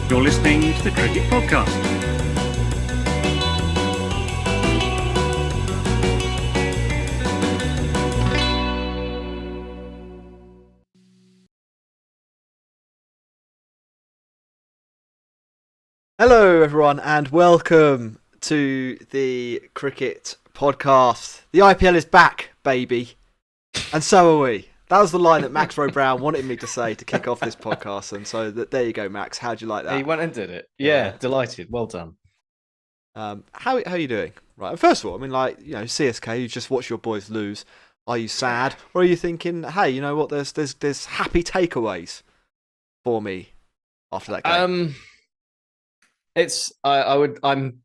You're listening to the Cricket Podcast. Hello everyone and welcome to the Cricket Podcast. The IPL is back, baby. And so are we. That was the line that Max rowe-brown wanted me to say to kick off this podcast, and so there you go, Max. How'd you like that? He went and did it. Yeah, delighted. Well done. How are you doing? Right. First of all, I mean, CSK. You just watch your boys lose. Are you sad, or are you thinking, hey, you know what? There's happy takeaways for me after that game. I'm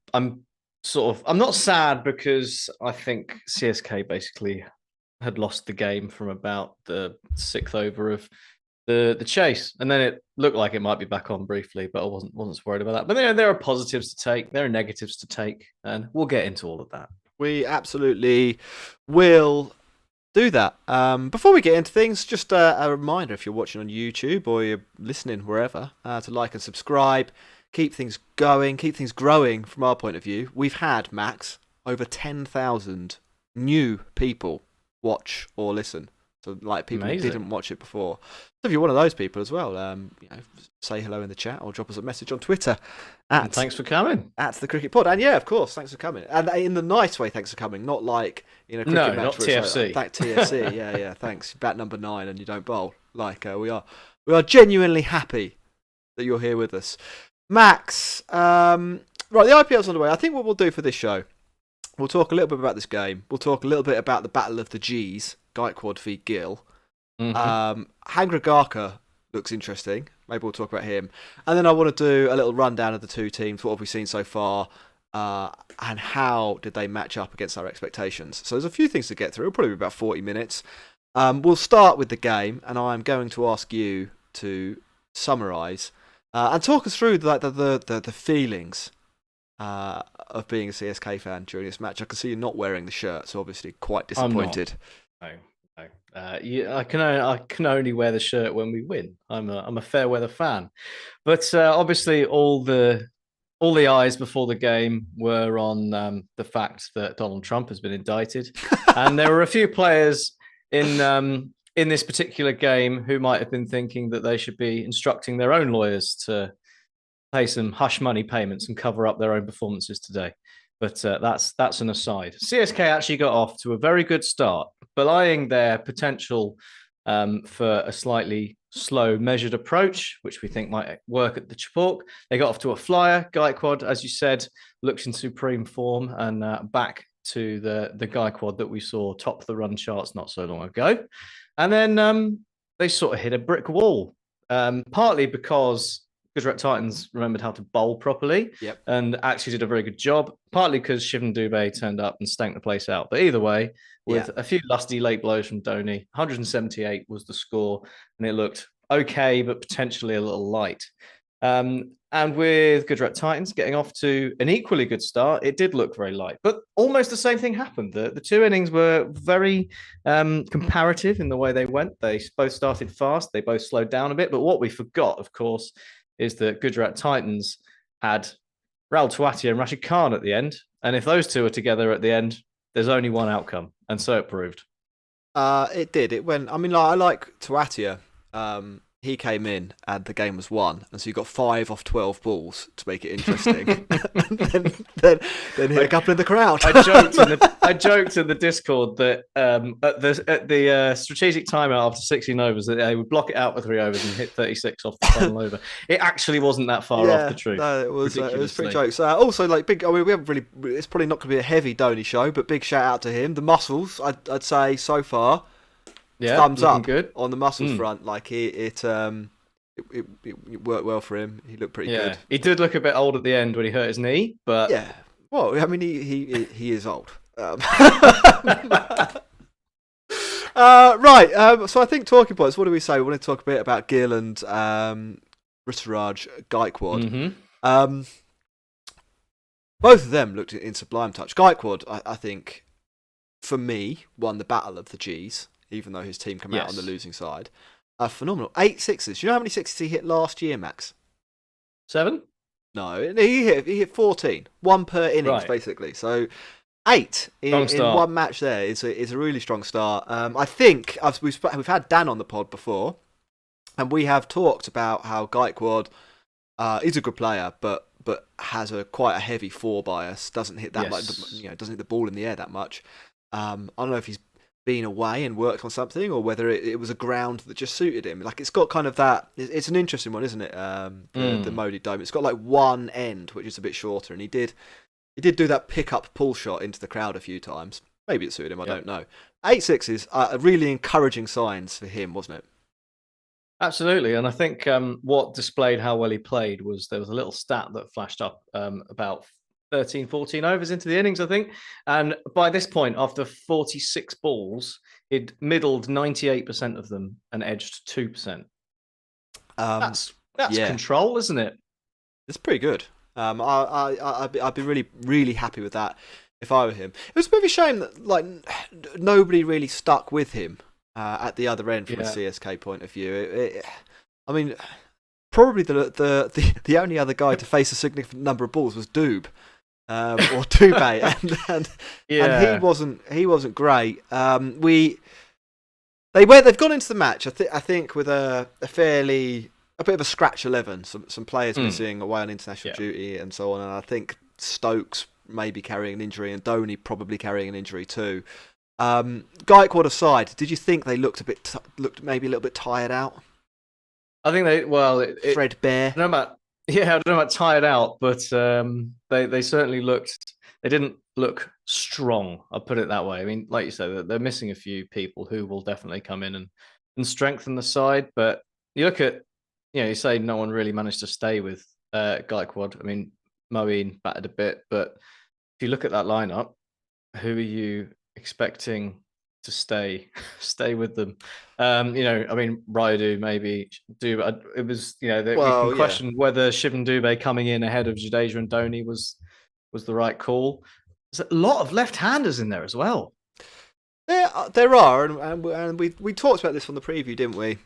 not sad because I think CSK basically had lost the game from about the sixth over of the chase, and then it looked like it might be back on briefly, but I wasn't so worried about that. But there are positives to take, there are negatives to take, and we'll get into all of that. We absolutely will do that. Before we get into things, just a reminder: if you're watching on YouTube or you're listening wherever, to like and subscribe. Keep things going, keep things growing from our point of view. We've had, Max, over 10,000 new people watch or listen. So, like, people who didn't watch it before. So if you're one of those people as well, say hello in the chat or drop us a message on Twitter. And thanks for coming. At the Cricket Pod. And yeah, of course, thanks for coming. And in the nice way, thanks for coming. Not like in a cricket match. No, not TFC. Like, TFC, yeah, thanks. Bat number 9 and you don't bowl. Like, we are genuinely happy that you're here with us. Max, right, the IPL's on the way. I think what we'll do for this show, we'll talk a little bit about this game. We'll talk a little bit about the Battle of the Gs, Gaikwad v Gill. Hangragaka looks interesting. Maybe we'll talk about him. And then I want to do a little rundown of the two teams. What have we seen so far? And how did they match up against our expectations? So there's a few things to get through. It'll probably be about 40 minutes. We'll start with the game, and I'm going to ask you to summarise and talk us through the feelings of being a CSK fan during this match. I can see you're not wearing the shirt, so obviously quite disappointed. No. I can only wear the shirt when we win. I'm a fair weather fan, but obviously all the eyes before the game were on the fact that Donald Trump has been indicted, and there were a few players in this particular game who might have been thinking that they should be instructing their own lawyers to pay some hush money payments and cover up their own performances today. But that's an aside. CSK actually got off to a very good start, belying their potential for a slightly slow, measured approach, which we think might work at the Chapok. They got off to a flyer. Gaikwad, as you said, looks in supreme form and back to the Gaikwad that we saw top the run charts not so long ago. And then they sort of hit a brick wall, partly because Gujarat Titans remembered how to bowl properly and actually did a very good job, partly because Shivam Dubey turned up and stank the place out. But either way, with a few lusty late blows from Dhoni, 178 was the score, and it looked okay, but potentially a little light. And with Gujarat Titans getting off to an equally good start, it did look very light. But almost the same thing happened. The two innings were very comparative in the way they went. They both started fast. They both slowed down a bit. But what we forgot, of course, is that Gujarat Titans had Rahul Tewatia and Rashid Khan at the end. And if those two are together at the end, there's only one outcome. And so it proved. It did. It went. I mean, I like Tewatia. He came in and the game was won, and so you got 5 off 12 balls to make it interesting. then hit a couple in the crowd. I joked in the Discord that at the strategic timeout after 16 overs that they would block it out for 3 overs and hit 36 off the final over. It actually wasn't that far off the truth. No, it was pretty jokes. Also, like big. I mean, we haven't really. It's probably not going to be a heavy Dhoni show, but big shout out to him. The muscles, I'd say so far. Yeah, thumbs up good on the muscles front. Like it worked well for him. He looked pretty good. He did look a bit old at the end when he hurt his knee, but yeah. Well, I mean, he is old. Right. So I think talking points. What do we say? We want to talk a bit about Gill and Ruturaj Gaikwad. Both of them looked in sublime touch. Gaikwad, I think, for me, won the battle of the Gs, even though his team came out on the losing side. Phenomenal. 8 sixes. Do you know how many sixes he hit last year, Max? 7? No, he hit 14, one per innings basically. So 8 in one match there is a really strong start. I think we've had Dan on the pod before, and we have talked about how Gaikwad is a good player, but has quite a heavy 4 bias. Doesn't hit that much, doesn't hit the ball in the air that much. I don't know if he's been away and worked on something, or whether it was a ground that just suited him. Like, it's got kind of that. It's an interesting one, isn't it? The Modi Dome. It's got like one end which is a bit shorter, and he did do that pick-up pull shot into the crowd a few times. Maybe it suited him. I don't know. 8 sixes are really encouraging signs for him, wasn't it? Absolutely, and I think what displayed how well he played was there was a little stat that flashed up about 13, 14 overs into the innings, I think. And by this point, after 46 balls, he'd middled 98% of them and edged 2%. That's control, isn't it? It's pretty good. I'd be really, really happy with that if I were him. It was a bit of a shame that like nobody really stuck with him at the other end from a CSK point of view. I mean, probably the only other guy to face a significant number of balls was Doob. Or Dubé, and he wasn't great. They've gone into the match. I think with a bit of a scratch 11. Some players missing away on international duty and so on. And I think Stokes may be carrying an injury, and Dhoni probably carrying an injury too. Gaikwad aside, did you think they looked maybe a little bit tired out? I think threadbare. I don't know about tired out, but they certainly looked. They didn't look strong. I'll put it that way. I mean, like you said, they're missing a few people who will definitely come in and strengthen the side. But you look at, you say no one really managed to stay with Gaikwad. I mean, Moeen batted a bit, but if you look at that lineup, who are you expecting to stay with them? I mean, Rayudu maybe do. It was, we can question whether Shivam Dube coming in ahead of Jadeja and Dhoni was the right call. There's a lot of left-handers in there as well. There are, and we talked about this on the preview, didn't we?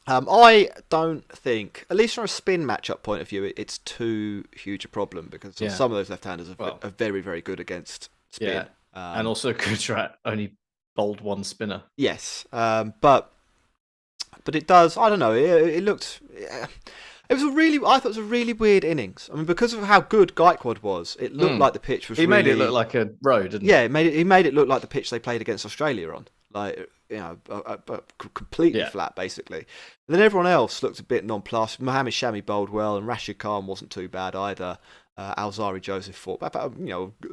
I don't think, at least from a spin matchup point of view, it's too huge a problem, because some of those left-handers are very, very good against spin. And also Gujarat only bowled one spinner. Yes, but it does. I don't know. It looked. I thought it was a really weird innings. I mean, because of how good Gaikwad was, it looked like the pitch was. He made it look like a road, didn't he? Yeah, he made it look like the pitch they played against Australia on, like completely flat basically. And then everyone else looked a bit nonplussed. Mohammed Shami bowled well, and Rashid Khan wasn't too bad either. Alzari Joseph fought, but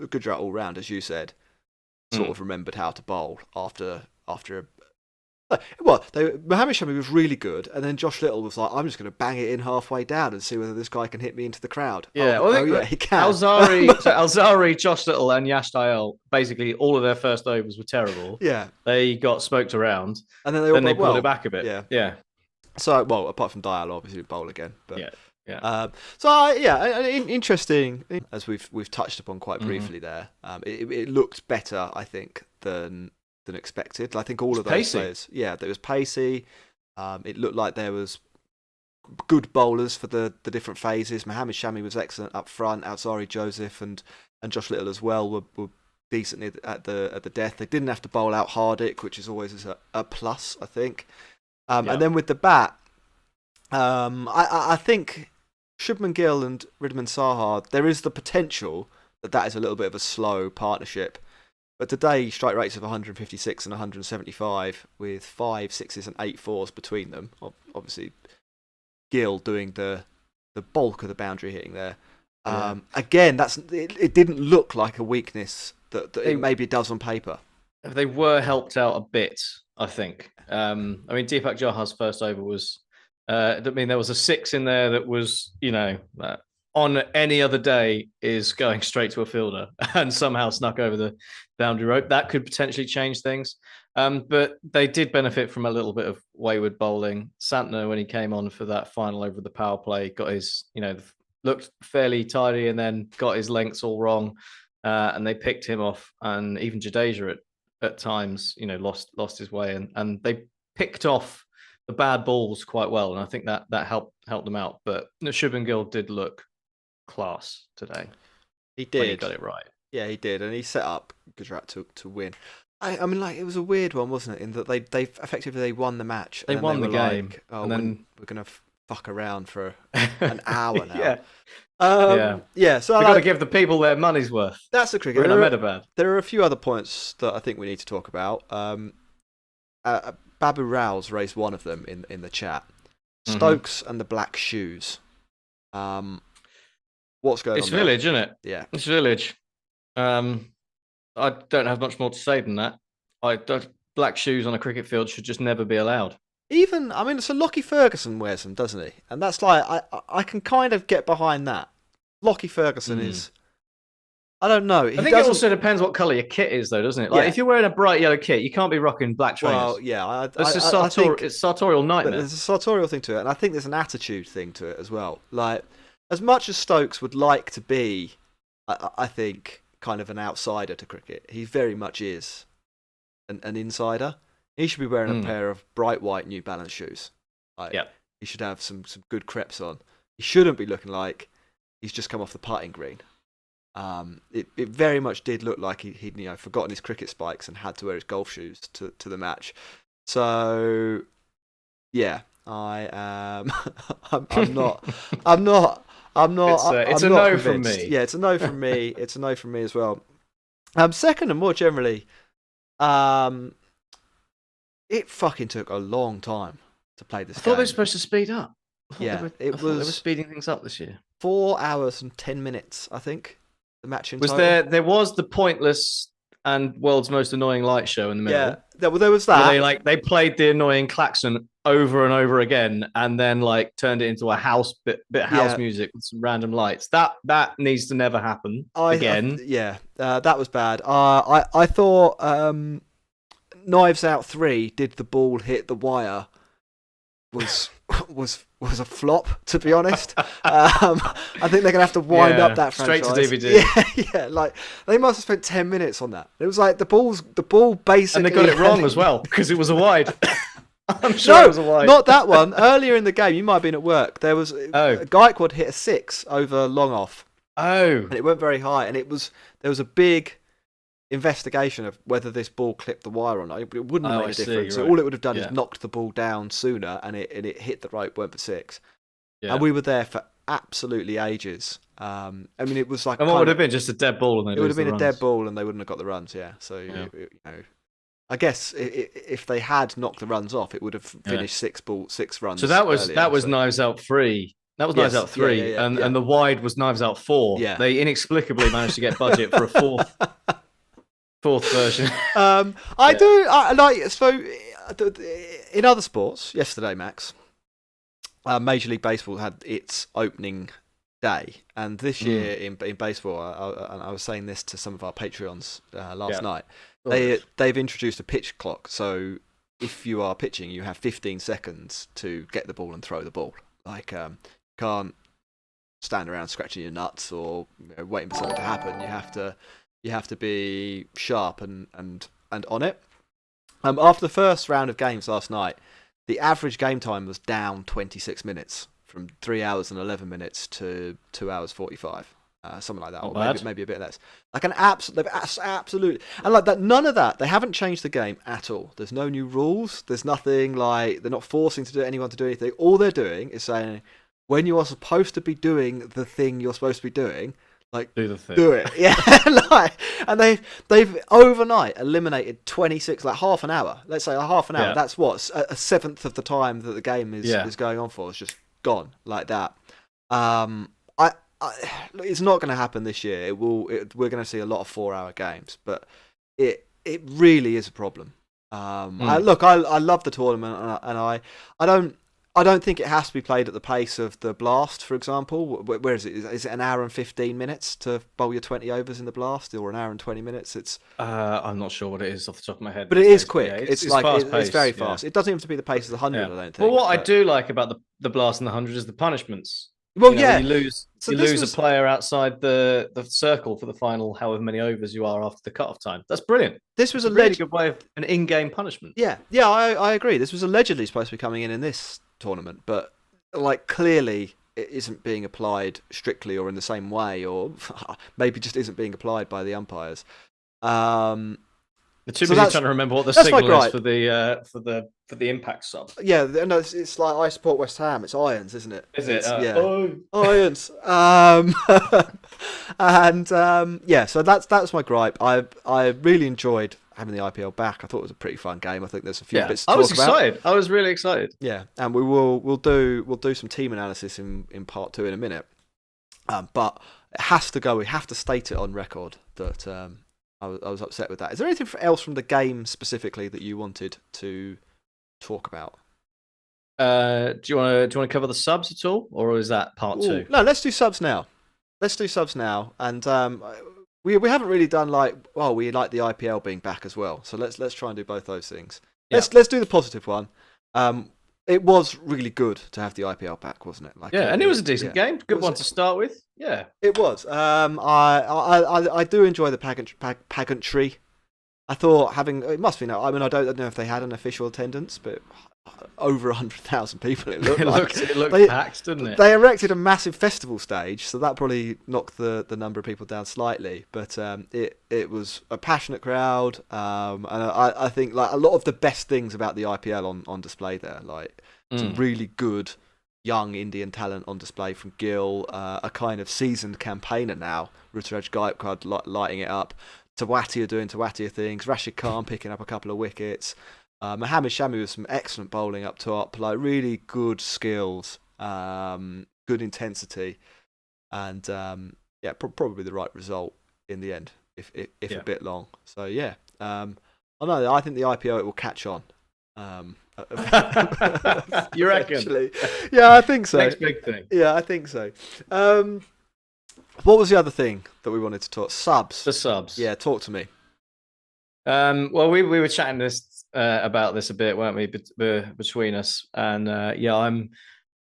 Gujarat all round, as you said. Sort of remembered how to bowl after Mohammed Shami was really good, and then Josh Little was like, I'm just going to bang it in halfway down and see whether this guy can hit me into the crowd. He can. Alzari, Josh Little, and Yash Dayal, basically all of their first overs were terrible. Yeah, they got smoked around, and then they pulled it back a bit. Yeah. So, apart from Dayal, obviously bowl again, but interesting, as we've touched upon quite briefly there. It looked better, I think, than expected. I think all of those players, it was pacey. It looked like there was good bowlers for the different phases. Mohammed Shami was excellent up front. Alzari Joseph and Josh Little as well were decently at the death. They didn't have to bowl out Hardik, which is always a plus, I think. And then with the bat, I think Shubman Gill and Ridman Sahar, there is the potential that is a little bit of a slow partnership. But today, strike rates of 156 and 175 with 5 sixes and 8 fours between them. Obviously, Gill doing the bulk of the boundary hitting there. Again, it didn't look like a weakness that maybe it does on paper. They were helped out a bit, I think. I mean, Deepak Jahar's first over was. There was a 6 in there that was, on any other day is going straight to a fielder and somehow snuck over the boundary rope. That could potentially change things. But they did benefit from a little bit of wayward bowling. Santner, when he came on for that final over the power play, got his, looked fairly tidy and then got his lengths all wrong. And they picked him off. And even Jadeja at times, lost his way. And they picked off the bad balls quite well, and I think that helped them out. But Shubman Gill did look class today. He did. When he got it right. Yeah, he did, and he set up Gujarat to win. I mean, like, it was a weird one, wasn't it? In that they effectively won the match. They won the game, like, oh, and then we're gonna fuck around for an hour now. Yeah. So we've got to give the people their money's worth. That's the cricket. There are a few other points that I think we need to talk about. Babu Rao's raised one of them in the chat. Stokes and the black shoes. What's going on? It's Village, isn't it? Yeah, it's Village. I don't have much more to say than that. Black shoes on a cricket field should just never be allowed. Even, I mean, so Lockie Ferguson wears them, doesn't he? And that's like, I can kind of get behind that. Lockie Ferguson is, I don't know. I think it also depends what colour your kit is, though, doesn't it? Like, if you're wearing a bright yellow kit, you can't be rocking black trainers. Well, yeah. It's a sartorial nightmare. There's a sartorial thing to it, and I think there's an attitude thing to it as well. Like, as much as Stokes would like to be, I think, kind of an outsider to cricket, he very much is an insider. He should be wearing a pair of bright white New Balance shoes. Like, he should have some good crepes on. He shouldn't be looking like he's just come off the putting green. It very much did look like he'd forgotten his cricket spikes and had to wear his golf shoes to the match. So yeah, I am. I'm not. It's a no from me. Yeah, it's a no from me. It's a no from me as well. Second, and more generally, it fucking took a long time to play this game. I thought they were supposed to speed up. Yeah, they were speeding things up this year. 4 hours and 10 minutes, I think. The match in was total. There was the pointless and world's most annoying light show in the middle. Yeah, there was that. They played the annoying klaxon over and over again, and then turned it into a house bit of house music with some random lights. That needs to never happen again. That was bad. I thought Knives Out 3 did the ball hit the wire was a flop, to be honest. I think they're gonna have to wind up that franchise. Straight to DVD. Yeah. Like, they must have spent 10 minutes on that. It was like the ball basically, and they got it wrong as well because it was a wide. I'm sure it was a wide. Not that one. Earlier in the game, you might have been at work. There was Gaikwad hit a 6 over long off. And it went very high, and there was a big investigation of whether this ball clipped the wire or not. It wouldn't have made a difference. So all it would have done is knocked the ball down sooner, and it hit the rope, went for 6. Yeah. And we were there for absolutely ages. I mean, it was like, and what would have been just a dead ball, and it would have been a dead ball, and they wouldn't have got the runs. Yeah. So I guess if they had knocked the runs off, it would have finished 6 runs. So that was Knives Out 3. That was Knives Out 3, and the wide was Knives Out 4. Yeah. They inexplicably managed to get budget for a fourth version. I like. So in other sports, yesterday, Max, Major League Baseball had its opening day, and this year in baseball, I was saying this to some of our Patreons last night. They've introduced a pitch clock, so if you are pitching, you have 15 seconds to get the ball and throw the ball. Like, can't stand around scratching your nuts or waiting for something to happen. You have to be sharp and on it. After the first round of games last night, the average game time was down 26 minutes, from 3 hours and 11 minutes to 2 hours 45. Something like that, or maybe a bit less. Like absolutely, and like that. None of that. They haven't changed the game at all. There's no new rules. There's nothing, like, they're not forcing anyone to do anything. All they're doing is saying, when you are supposed to be doing the thing you're supposed to be doing, like, do the thing. Do it. Yeah. And they've overnight eliminated 26, like half an hour. Let's say a half an hour. Yeah. That's what a seventh of the time that the game is going on for. It's just gone like that. It's not going to happen this year. We're going to see a lot of 4-hour games, but it really is a problem. I love the tournament, and I don't think it has to be played at the pace of the Blast, for example. Where is it? Is it an hour and 15 minutes to bowl your 20 overs in the Blast, or an hour and 20 minutes? It's I'm not sure what it is off the top of my head. But it is quick. Yeah, it's very fast. It doesn't have to be the pace of the 100, I don't think. But what I do like about the Blast and the 100 is the punishments. Well, You lose So you this lose was a player outside the circle for the final however many overs you are after the cut-off time. That's brilliant. this was It's a really good way of an in-game punishment. Yeah, I agree. This was allegedly supposed to be coming in this tournament, but like clearly it isn't being applied strictly or in the same way, or maybe just isn't being applied by the umpires. Um, They're too So busy trying to remember what the that's my signal is gripe. for the impact sub. yeah, no, it's like I support West Ham. It's Irons, isn't it? Is it? It's, yeah, Oh, Irons. Yeah, so that's my gripe. I really enjoyed having the IPL back. I thought it was a pretty fun game. I think there's a few yeah. bits to I was talk about. excited. I was really excited. Yeah, and we'll do some team analysis in part 2 in a minute. But it has to go. We have to state it on record that I was upset with that. Is there anything else from the game specifically that you wanted to talk about? Do you want to cover the subs at all, or is that part 2? No, let's do subs now. And we haven't really done we like the IPL being back as well. So let's try and do both those things. Yeah. Let's do the positive one. It was really good to have the IPL back, wasn't it? And it was a decent game. Good one to start with. Yeah, it was. I do enjoy the pageantry. I thought it must be now. I mean, I don't know if they had an official attendance, but over 100,000 people. It looked it looked packed, didn't it? They erected a massive festival stage, so that probably knocked the number of people down slightly. But it was a passionate crowd, and I think like a lot of the best things about the IPL on display there, like some really good young Indian talent on display from Gill, a kind of seasoned campaigner now, Gaikwad lighting it up, Tawatia doing Tawatia things, Rashid Khan picking up a couple of wickets. Mohammed Shami with some excellent bowling up top, like really good skills, good intensity, and probably the right result in the end, if a bit long. So yeah, I think the IPO it will catch on. You reckon? Yeah, I think so. Next big thing. Yeah, I think so. What was the other thing that we wanted to talk? Subs. The subs. Yeah, talk to me. Well, we were chatting about this a bit, weren't we, between us? And I'm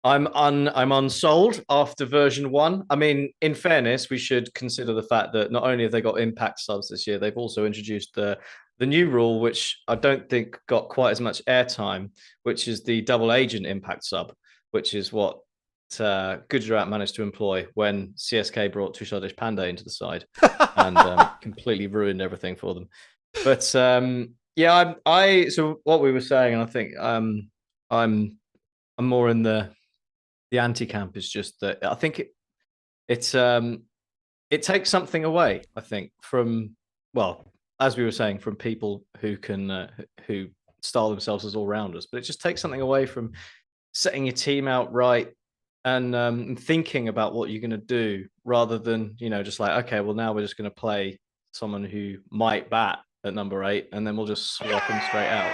unsold after version 1. I mean, in fairness, we should consider the fact that not only have they got impact subs this year, they've also introduced the new rule, which I don't think got quite as much airtime, which is the double agent impact sub, which is what Gujarat managed to employ when CSK brought Tushar Pandya into the side and completely ruined everything for them. But so what we were saying, and I think I'm more in the anti camp, is just that I think it takes something away, I think, from, well, as we were saying, from people who can who style themselves as all rounders, but it just takes something away from setting your team out right and thinking about what you're going to do, rather than just like, okay, well, now we're just going to play someone who might bat at number 8, and then we'll just swap them straight out.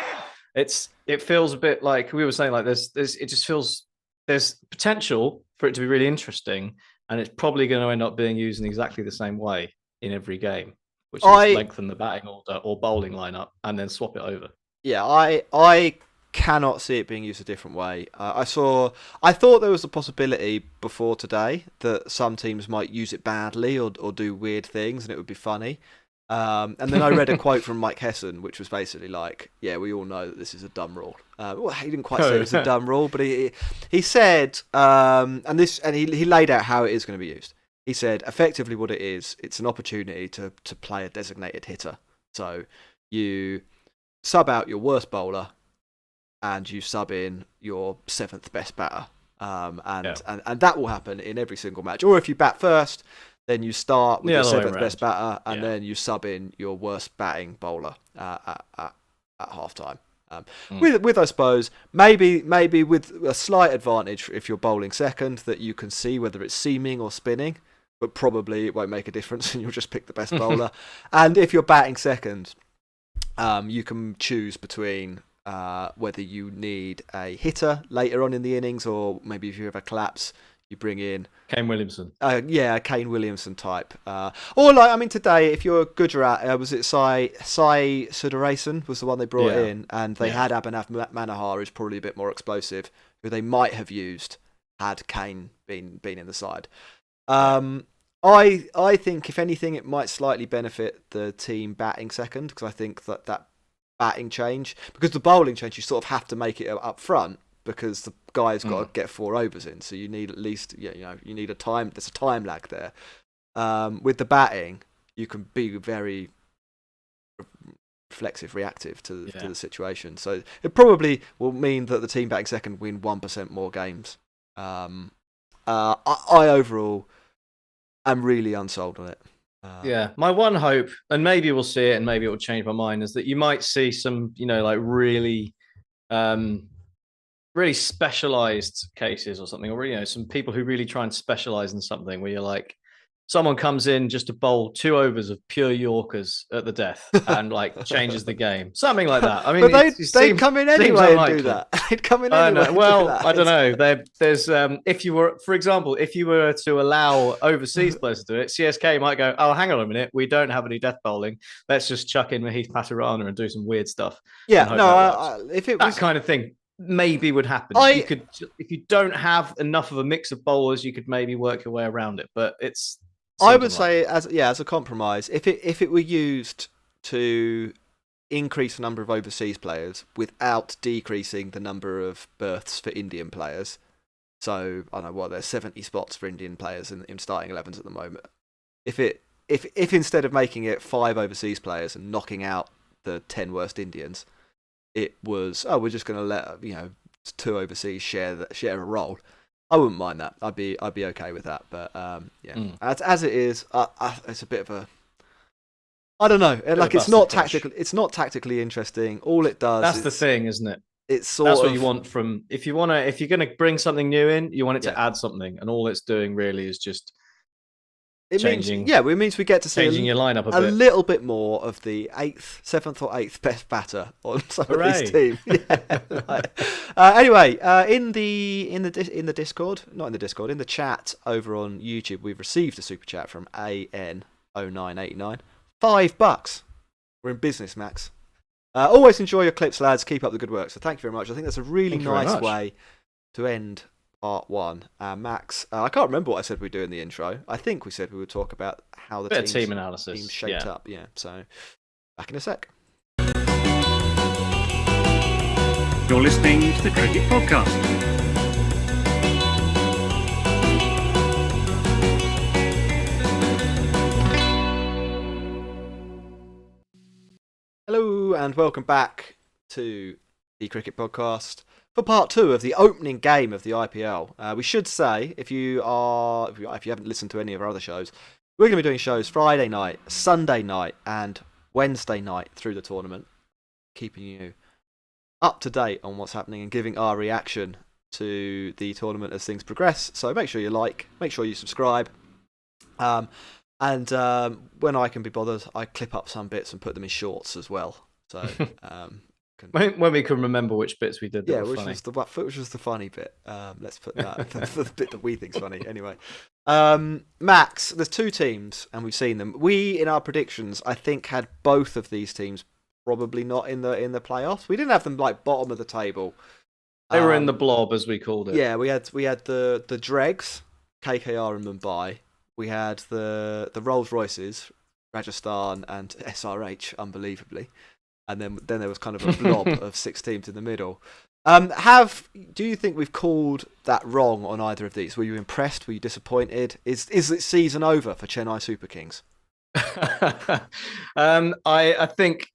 It feels a bit like we were saying, like it just feels there's potential for it to be really interesting, and it's probably going to end up being used in exactly the same way in every game, which is lengthen the batting order or bowling lineup and then swap it over. Yeah, I cannot see it being used a different way. I thought there was a possibility before today that some teams might use it badly or do weird things, and it would be funny. And then I read a quote from Mike Hesson, which was basically like, "Yeah, we all know that this is a dumb rule." Well, he didn't quite say it was a dumb rule, but he said, and he laid out how it is going to be used. He said, effectively, what it is, it's an opportunity to play a designated hitter. So you sub out your worst bowler, and you sub in your 7th best batter, and that will happen in every single match. Or if you bat first, then you start with your 7th best batter, and then you sub in your worst batting bowler at half time. With I suppose maybe with a slight advantage if you're bowling second, that you can see whether it's seaming or spinning, but probably it won't make a difference, and you'll just pick the best bowler. And if you're batting second, you can choose between whether you need a hitter later on in the innings, or maybe if you have a collapse, you bring in Kane Williamson. A Kane Williamson type. Or like, I mean, today, if you're Gujarat, was it Sai Sudarasan was the one they brought in, and they had Abhinav Manohar, who's probably a bit more explosive, who they might have used had Kane been in the side. I think if anything, it might slightly benefit the team batting second, because I think that batting change, because the bowling change, you sort of have to make it up front, because the guy's got to get 4 overs in, so you need at least you need a time. There's a time lag there. With the batting, you can be very reflexive, reactive to the situation. So it probably will mean that the team batting second win 1% more games. I overall am really unsold on it. My one hope, and maybe we'll see it, and maybe it will change my mind, is that you might see some, like really, really specialized cases or something, or some people who really try and specialize in something, where you're like, someone comes in just to bowl 2 overs of pure Yorkers at the death and like changes the game, something like that. I mean, but they'd come in anyway and do that. They'd come in anyway. Well, I don't know. There's if you were, for example, if you were to allow overseas players to do it, CSK might go, oh, hang on a minute, we don't have any death bowling. Let's just chuck in Mahith Patirana and do some weird stuff. Yeah, no, if it was that kind of thing, maybe would happen. You could, if you don't have enough of a mix of bowlers, you could maybe work your way around it. But it's, I would say as a compromise, if it were used to increase the number of overseas players without decreasing the number of berths for Indian players. So I don't know there's 70 spots for Indian players in starting 11s at the moment. If instead of making it 5 overseas players and knocking out the 10 worst Indians, it was we're just going to let 2 overseas share a role, I wouldn't mind that. I'd be okay with that. But as it is, it's a bit of a, I don't know. Like it's not tactically interesting. All it does. That's the thing, isn't it? That's what you want from, if you're going to bring something new in, you want it to add something, and all it's doing really is just changing. It means we get to see changing your lineup a bit. Little bit more of the 7th or 8th best batter on some of these teams. Anyway, in the Discord, not in the Discord, in the chat over on YouTube, we've received a super chat from AN0989. $5. We're in business, Max. Always enjoy your clips, lads. Keep up the good work. So thank you very much. I think that's a really nice way to end part 1. Max, I can't remember what I said we'd do in the intro. I think we said we would talk about how the team analysis team shaped up. Yeah, so back in a sec. You're listening to the Cricket Podcast. Hello and welcome back to the Cricket Podcast for part 2 of the opening game of the IPL. We should say, if you haven't listened to any of our other shows, we're going to be doing shows Friday night, Sunday night, and Wednesday night through the tournament, keeping you up to date on what's happening and giving our reaction to the tournament as things progress. So make sure you make sure you subscribe. And when I can be bothered, I clip up some bits and put them in shorts as well. So when we can remember which bits we did. Which was the funny bit. Let's put that for the bit that we think's funny. Anyway, Max, there's 2 teams, and we've seen them. We, in our predictions, I think had both of these teams probably not in the playoffs. We didn't have them like bottom of the table. They were in the blob, as we called it. Yeah, we had the Dregs, KKR and Mumbai. We had the Rolls Royces, Rajasthan and SRH, unbelievably, and then there was kind of a blob of 6 teams in the middle. Do you think we've called that wrong on either of these? Were you impressed? Were you disappointed? Is it season over for Chennai Super Kings? I think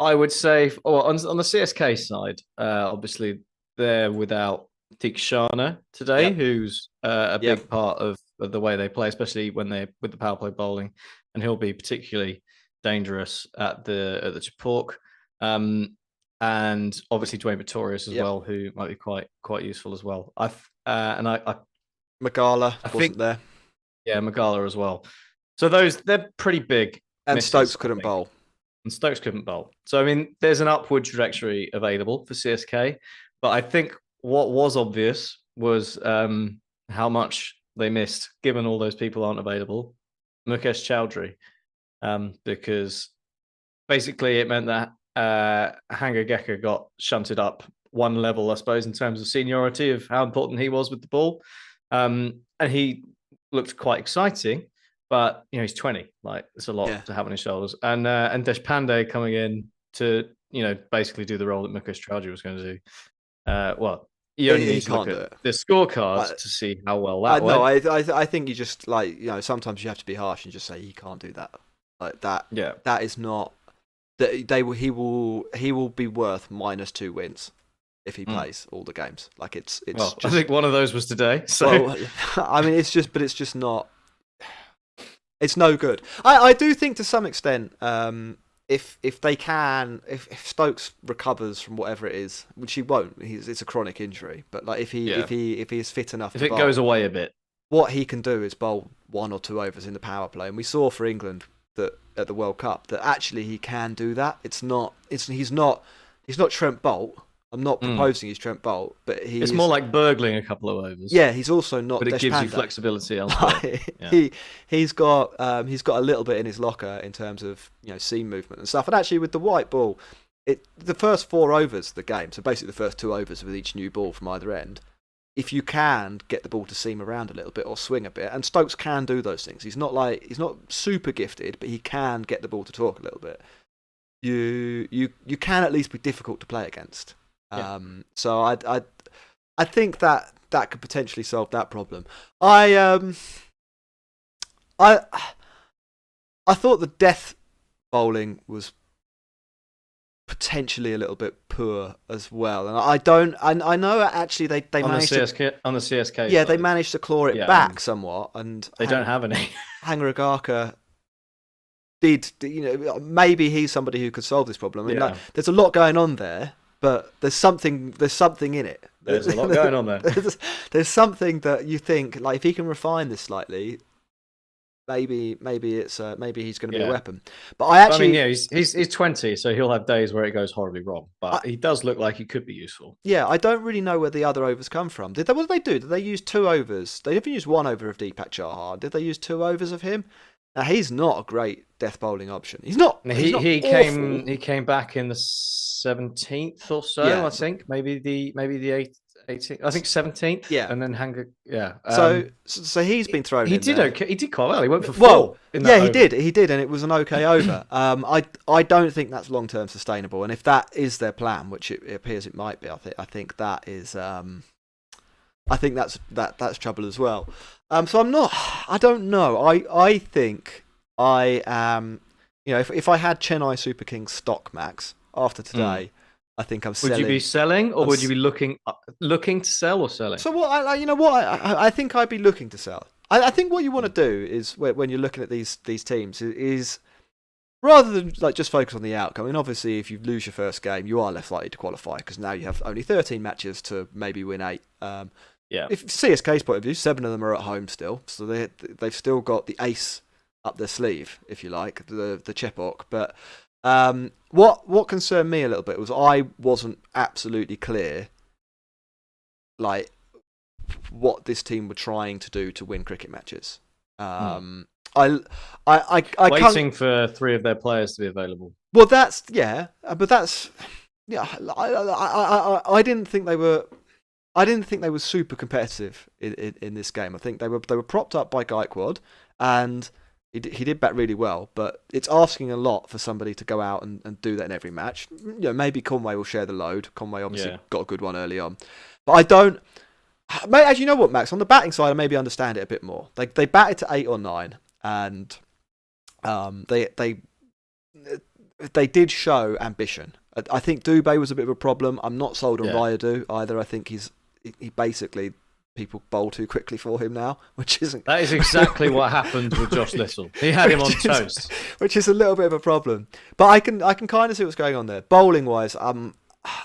I would say, on the CSK side, obviously they're without Tikshana today, who's a big part of the way they play, especially when they're with the power play bowling, and he'll be particularly dangerous at the Chapok. And obviously Dwayne Victorious as well, who might be quite useful as well. Magala wasn't there. Yeah, Magala as well. So they're pretty big. And misses, Stokes couldn't bowl. And Stokes couldn't bowl. So I mean, there's an upward trajectory available for CSK, but I think what was obvious was how much they missed, given all those people aren't available, Mukesh Chowdhury, because basically it meant that Hanga Gecko got shunted up one level, I suppose, in terms of seniority of how important he was with the ball. And he looked quite exciting, but he's 20. Like, it's a lot to have on his shoulders. And Deshpande coming in to basically do the role that Mukesh Chaudhary was going to do. Well, you only need to look at the scorecards to see how well that went. No, I think you just sometimes you have to be harsh and just say he can't do that. Like that. Yeah, that is not. He will be worth -2 wins if he plays all the games. Like it's. Well, just, I think one of those was today. So well, I mean, it's just not. It's no good. I do think to some extent, if Stokes recovers from whatever it is, which he won't, it's a chronic injury. But like if he is fit enough, if it goes away a bit, what he can do is bowl 1 or 2 overs in the power play, and we saw for England that at the World Cup that actually he can do that. He's not Trent Bolt. I'm not proposing he's Trent Bolt, but it's more like burgling a couple of overs. Yeah, he's also not. But it gives you flexibility elsewhere. He's got a little bit in his locker in terms of seam movement and stuff. And actually, with the white ball, the first 4 overs of the game, so basically the first 2 overs with each new ball from either end, if you can get the ball to seam around a little bit or swing a bit, and Stokes can do those things. He's not super gifted, but he can get the ball to talk a little bit. You can at least be difficult to play against. Yeah. So I think that could potentially solve that problem. I thought the death bowling was potentially a little bit poor as well, and I know actually they managed on the CSK. Yeah, they managed to claw it back somewhat, and they don't have any. Hangaragaka did, maybe he's somebody who could solve this problem. I mean, there's a lot going on there. But there's something in it. There's a lot going on there. There's something that you think, like, if he can refine this slightly, maybe he's going to be a weapon. But he's 20, so he'll have days where it goes horribly wrong. But he does look like he could be useful. Yeah, I don't really know where the other overs come from. What did they do? Did they use 2 overs? They didn't use 1 over of Deepak Chahar. Did they use 2 overs of him? Now, he's not a great death bowling option. He's not. He came back in the 17th or so. Yeah. I think maybe the 18th. I think 17th. Yeah, and then Hanger. Yeah. So he's been thrown. He in did there. Okay. He did quite well. He went for 4. He did, and it was an okay over. I don't think that's long term sustainable. And if that is their plan, which it appears it might be, I think that is. I think that's trouble as well. So I don't know. I think I am. If I had Chennai Super Kings stock, Max, after today, I think I'm selling. Would you be selling, or would you be looking to sell or selling? So what? I think I'd be looking to sell. I think what you want to do is when you're looking at these teams is rather than just focus on the outcome. And obviously, if you lose your first game, you are less likely to qualify because now you have only 13 matches to maybe win 8. If CSK's point of view, 7 of them are at home still, so they've still got the ace up their sleeve, if you like, the Chepok. But what concerned me a little bit was I wasn't absolutely clear, like what this team were trying to do to win cricket matches. I waiting for 3 of their players to be available. Well, I didn't think they were. I didn't think they were super competitive in this game. I think they were propped up by Gaikwad, and he did bat really well. But it's asking a lot for somebody to go out and do that in every match. Maybe Conway will share the load. Conway obviously got a good one early on, but I don't. As you know what, Max, on the batting side, I maybe understand it a bit more. They batted to 8 or 9, and they did show ambition. I think Dubé was a bit of a problem. I'm not sold on Rayudu either. I think he basically, people bowl too quickly for him now, which isn't. That is exactly what happened with Josh Little. He had him on toast, which is a little bit of a problem. But I can kind of see what's going on there. Bowling wise,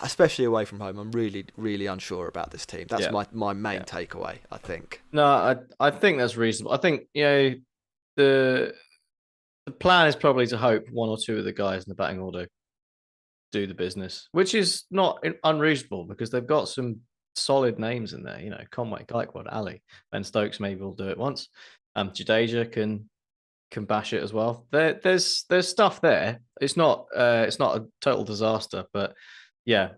especially away from home, I'm really, really unsure about this team. That's my main takeaway, I think. No, I think that's reasonable. I think the plan is probably to hope 1 or 2 of the guys in the batting order do the business, which is not unreasonable because they've got some solid names in there. Conway, Gaikwad, Ali, Ben Stokes maybe will do it once. Jadeja can bash it as well. There's stuff there. It's not a total disaster, but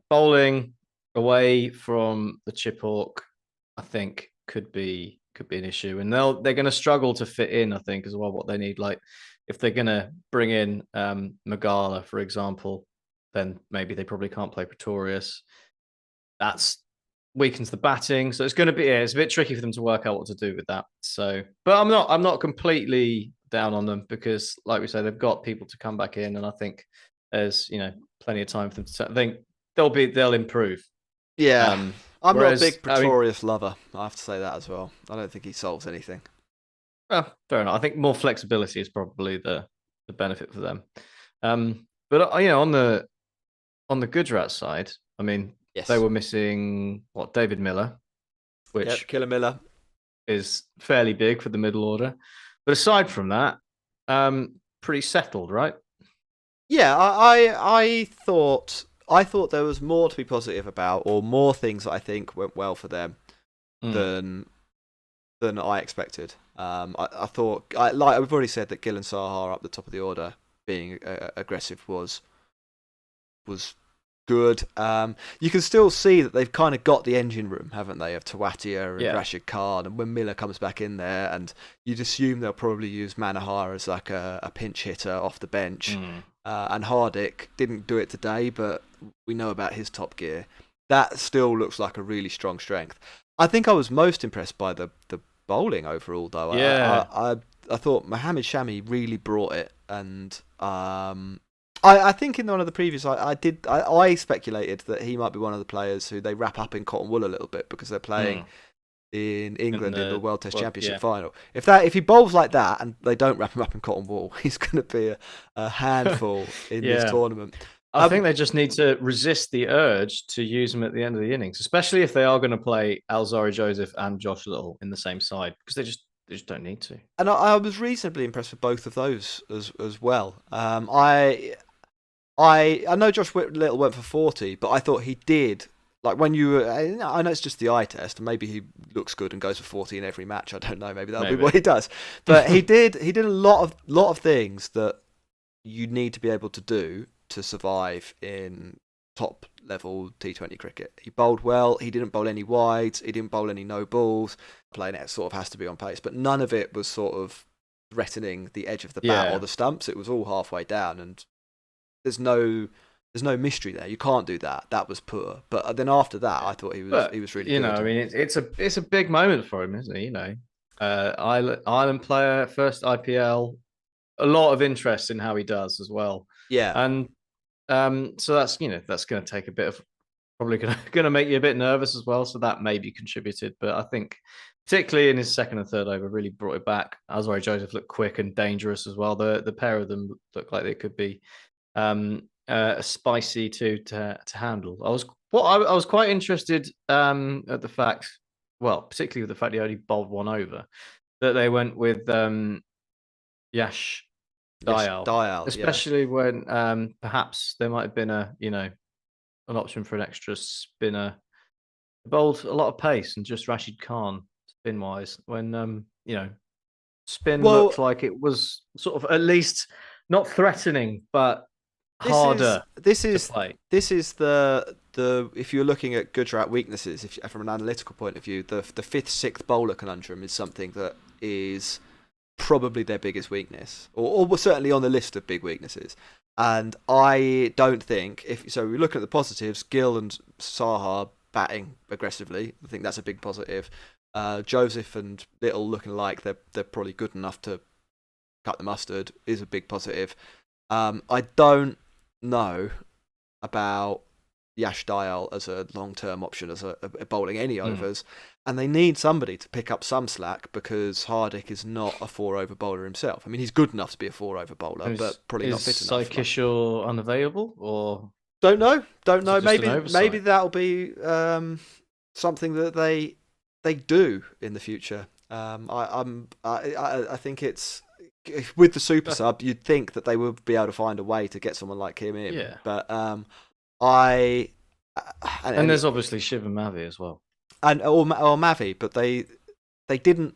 bowling away from the Chiphawk, I think could be an issue, and they're going to struggle to fit in. I think as well what they need, like if they're going to bring in Magala, for example, then maybe they probably can't play Pretorius. That's weakens the batting, so it's going to be it's a bit tricky for them to work out what to do with that. So, but I'm not completely down on them because, like we say, they've got people to come back in, and I think there's plenty of time for them to. I think they'll improve. Yeah, I'm not a big I mean, Pretorius lover. I have to say that as well. I don't think he solves anything. well, fair enough. I think more flexibility is probably the benefit for them. But on the Gujarat side, I mean, Yes. they were missing David Miller, which Yep, Killer Miller is fairly big for the middle order. But aside from that, pretty settled, right? Yeah, I thought there was more to be positive about, or more things that I think went well for them than I expected. I thought, like we've already said, that Gill and Sahar up the top of the order being aggressive was good. You can still see that they've kind of got the engine room, haven't they, of Tawatia and Rashid Khan, and when Miller comes back in there, and you'd assume they'll probably use Manohar as like a pinch hitter off the bench. And Hardik didn't do it today, but we know about his top gear. That still looks like a really strong strength. I think I was most impressed by the bowling overall, though. Yeah. I thought Mohammed Shami really brought it, and I think in one of the previous, I speculated that he might be one of the players who they wrap up in cotton wool a little bit because they're playing in England in the World Test Championship final. If he bowls like that and they don't wrap him up in cotton wool, he's going to be a handful in this tournament. I think they just need to resist the urge to use him at the end of the innings, especially if they are going to play Alzari Joseph and Josh Little in the same side, because they just don't need to. And I was reasonably impressed with both of those as well. I know Josh Little went for 40, but I thought he did. Like when I know it's just the eye test, and maybe he looks good and goes for 40 in every match. I don't know. Maybe that'll be what he does. But he did a lot of things that you need to be able to do to survive in top level T20 cricket. He bowled well. He didn't bowl any wides. He didn't bowl any no balls. Playing it sort of has to be on pace, but none of it was sort of threatening the edge of the bat or the stumps. It was all halfway down, and there's no mystery there. You can't do that. That was poor. But then after that, I thought he was really good. I mean, it's a big moment for him, isn't it? Ireland player, first IPL, a lot of interest in how he does as well. Yeah, and so that's going to take a bit of, probably going to make you a bit nervous as well. So that maybe contributed, but I think particularly in his second and third over really brought it back. Alzari Joseph looked quick and dangerous as well. The pair of them looked like they could be spicy to handle. I was quite interested at the fact, particularly with the fact he only bowled one over, that they went with Yash Dayal, especially when perhaps there might have been an option for an extra spinner. He bowled a lot of pace and just Rashid Khan spin wise when spin looked like it was sort of at least not threatening but harder. This is the if you're looking at Gujarat weaknesses, from an analytical point of view, the fifth, sixth bowler conundrum is something that is probably their biggest weakness, or certainly on the list of big weaknesses. And I don't think, we're looking at the positives, Gill and Sahar batting aggressively, I think that's a big positive. Joseph and Little looking like they're probably good enough to cut the mustard is a big positive. I don't know about Yash Dayal as a long-term option as a bowling any overs, and they need somebody to pick up some slack because Hardik is not a 4-over bowler himself. I mean, he's good enough to be a 4-over bowler, but probably not fit enough. Is Kishore unavailable, or don't know? Maybe that'll be something that they do in the future. I think it's. With the super sub, you'd think that they would be able to find a way to get someone like him in. Yeah. But and there's obviously Shiva Mavi as well, or Mavi, but they didn't,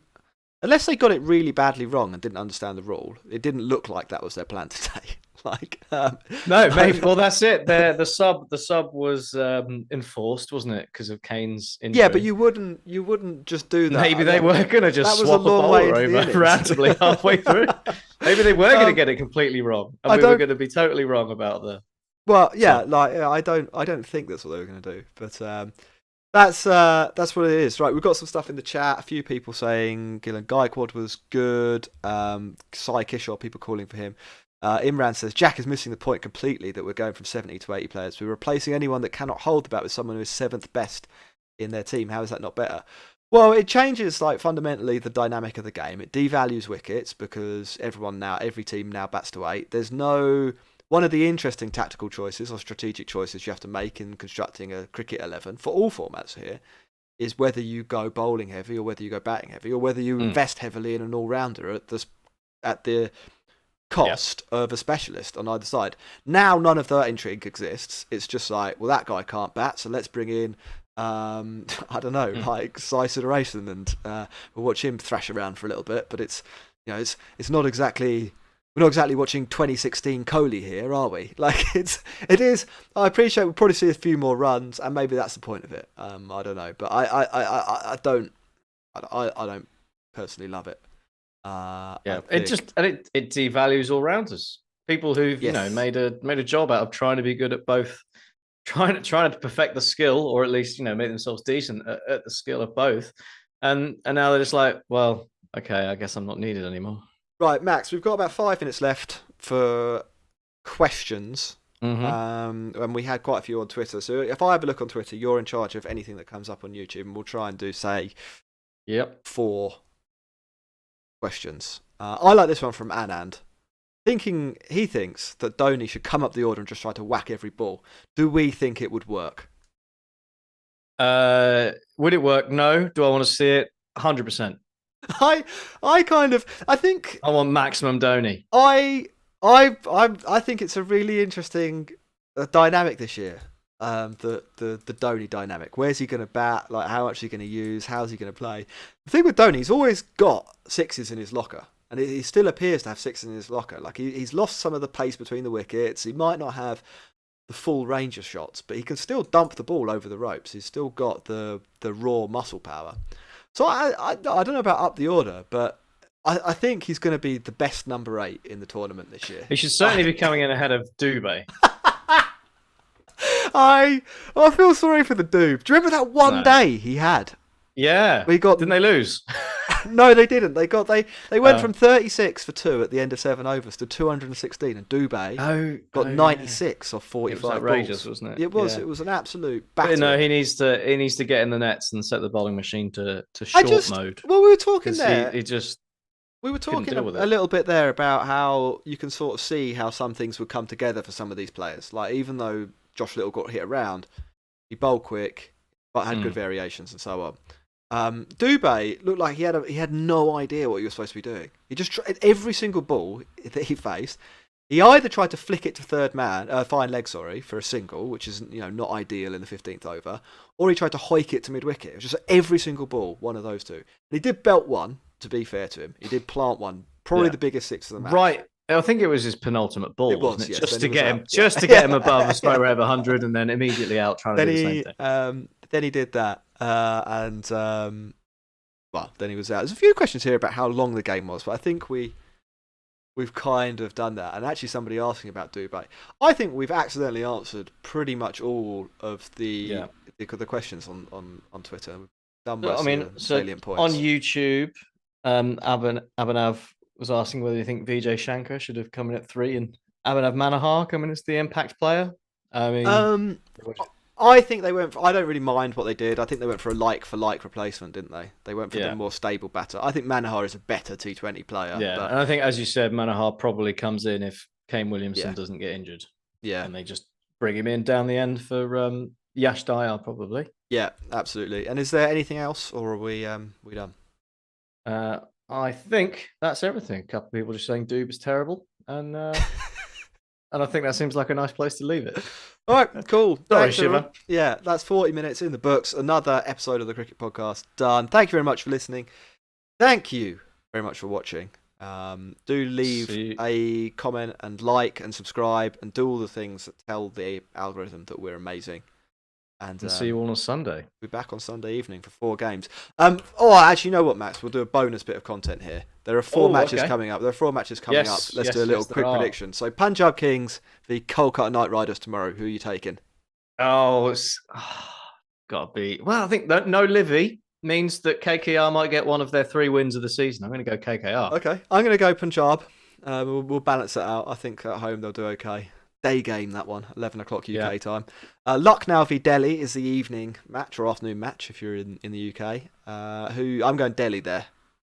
unless they got it really badly wrong and didn't understand the rule. It didn't look like that was their plan today. No, maybe. Well, that's it. The sub was enforced, wasn't it, because of Kane's injury? Yeah, but you wouldn't just do that. Maybe they were going to just swap a bowler over randomly halfway through. Maybe they were going to get it completely wrong, and we were going to be totally wrong about the. Well, yeah, I don't think that's what they were going to do, but that's what it is, right? We've got some stuff in the chat. A few people saying Gill and Gaikwad was good. Sai Kishore, people calling for him. Imran says Jack is missing the point completely that we're going from 70 to 80 players. We're replacing anyone that cannot hold the bat with someone who is 7th best in their team. How is that not better? Well, it changes fundamentally the dynamic of the game. It devalues wickets because every team now bats to 8. There's no. One of the interesting tactical choices or strategic choices you have to make in constructing a cricket 11 for all formats here is whether you go bowling heavy or whether you go batting heavy or whether you invest heavily in an all-rounder at the cost of a specialist on either side. Now none of that intrigue exists. It's just like, well, that guy can't bat, so let's bring in I don't know, like Sai Sudaresan, and we'll watch him thrash around for a little bit. But it's not exactly. We're not exactly watching 2016 Kohli here, are we? Like it is. I appreciate we'll probably see a few more runs, and maybe that's the point of it. I don't know, but I don't personally love it. It devalues all rounders. People who've made a job out of trying to be good at both, trying to perfect the skill, or at least make themselves decent at the skill of both, and now they're just like, well, okay, I guess I'm not needed anymore. Right, Max, we've got about 5 minutes left for questions. And we had quite a few on Twitter. So if I have a look on Twitter, you're in charge of anything that comes up on YouTube, and we'll try and do, say, 4 questions. I like this one from Anand. He thinks that Dhoni should come up the order and just try to whack every ball. Do we think it would work? Would it work? No. Do I want to see it? 100%. I think I want maximum Dhoni. I think it's a really interesting dynamic this year. The Dhoni dynamic. Where's he going to bat? Like, how much is he going to use? How's he going to play? The thing with Dhoni, he's always got 6s in his locker, and he still appears to have 6s in his locker. Like he's lost some of the pace between the wickets. He might not have the full range of shots, but he can still dump the ball over the ropes. He's still got the raw muscle power. So I don't know about up the order, but I think he's going to be the best number 8 in the tournament this year. He should certainly be coming in ahead of Dubé. I feel sorry for the Doob. Do you remember that one day he had? Yeah. Didn't they lose? No, they didn't. They went from 36 for 2 at the end of 7 overs to 216, and Dubé got 96 off 45 It was outrageous, balls. wasn't it? It was. Yeah. It was an absolute battle. But no, he needs to get in the nets and set the bowling machine to short mode. Well, we were talking there. We were talking a little bit there about how you can sort of see how some things would come together for some of these players. Like, even though Josh Little got hit around, he bowled quick, but had good variations and so on. Dubé looked like he had no idea what he was supposed to be doing. He just tried every single ball that he faced. He either tried to flick it to fine leg, for a single, which is not ideal in the 15th over, or he tried to hoik it to mid wicket. It was just every single ball, one of those two. And he did belt one. To be fair to him, he did plant one, probably the biggest 6 of the match. Right. I think it was his penultimate ball, wasn't it? Yes. Just to get him above a strike rate of 100, and then immediately out trying to do the same thing. Then he did that, and then he was out. There's a few questions here about how long the game was, but I think we've kind of done that. And actually, somebody asking about Dubé, I think we've accidentally answered pretty much all of the questions on Twitter. We've done most of the salient points. On YouTube, Abhinav was asking whether you think Vijay Shankar should have come in at 3 and Abhinav Manohar come in as the impact player. I mean, I think they went. I don't really mind what they did. I think they went for a like replacement, didn't they? They went for the more stable batter. I think Manohar is a better T20 player. Yeah, and I think, as you said, Manohar probably comes in if Kane Williamson doesn't get injured. Yeah, and they just bring him in down the end for Yash Dayal probably. Yeah, absolutely. And is there anything else, or are we done? I think that's everything. A couple of people just saying Doob is terrible, and and I think that seems like a nice place to leave it. All right, cool. Sorry, Shiva. Yeah, that's 40 minutes in the books. Another episode of the Cricket Podcast done. Thank you very much for listening. Thank you very much for watching. Do leave a comment and like and subscribe and do all the things that tell the algorithm that we're amazing. And see you all on Sunday. We'll be back on Sunday evening for 4 games. Actually, you know what, Max? We'll do a bonus bit of content here. There are 4 matches coming up. Let's do a little quick prediction. So, Punjab Kings v Kolkata Knight Riders tomorrow. Who are you taking? It's got to be. Well, I think no Livy means that KKR might get one of their 3 wins of the season. I'm going to go KKR. Okay, I'm going to go Punjab. We'll balance it out. I think at home they'll do okay. Day game, that one, 11 o'clock UK time. Lucknow v Delhi is the evening match or afternoon match if you're in the UK. I'm going Delhi there.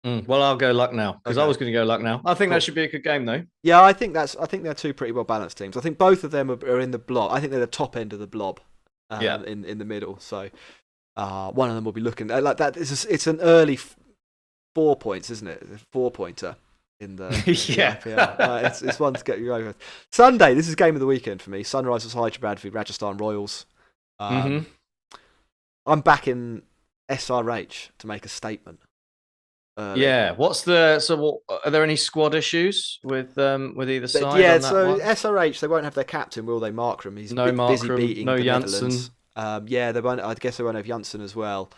Well, I'll go Lucknow because I was going to go Lucknow. I think that should be a good game though. Yeah, I think they're 2 pretty well balanced teams. I think both of them are in the blob. I think they're the top end of the blob. In the middle. So one of them will be looking like that. It's an early 4 points, isn't it? A 4-pointer. In the IPL. It's one to get you over. Sunday, this is game of the weekend for me. Sunrisers Hyderabad v Rajasthan Royals. I'm backing SRH to make a statement. Are there any squad issues with either side? SRH, they won't have their captain, will they? Markram, he's busy beating the Netherlands. I guess they won't have Janssen as well.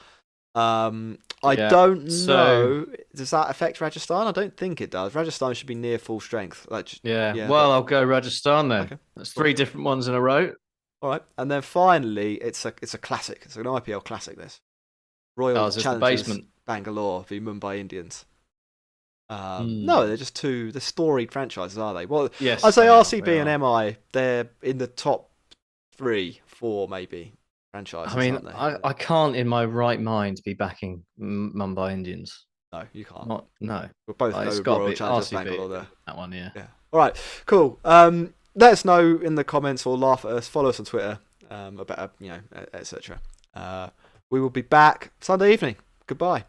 I don't know. Does that affect Rajasthan? I don't think it does. Rajasthan should be near full strength. I'll go Rajasthan then. Okay. That's 3 different ones in a row. All right, and then finally, it's a classic. It's an IPL classic. This Royal Challengers Bangalore v Mumbai Indians. No, they're just 2. They're storied franchises, are they? Well, yes, I'd say RCB and MI. They're in the top 3, 4 maybe. Franchises, I mean, aren't they? I can't in my right mind be backing Mumbai Indians. No, you can't. No. We'll both go Royal Challengers Bangalore there. That one, yeah. All right, cool. Let us know in the comments or laugh at us. Follow us on Twitter, about etc. We will be back Sunday evening. Goodbye.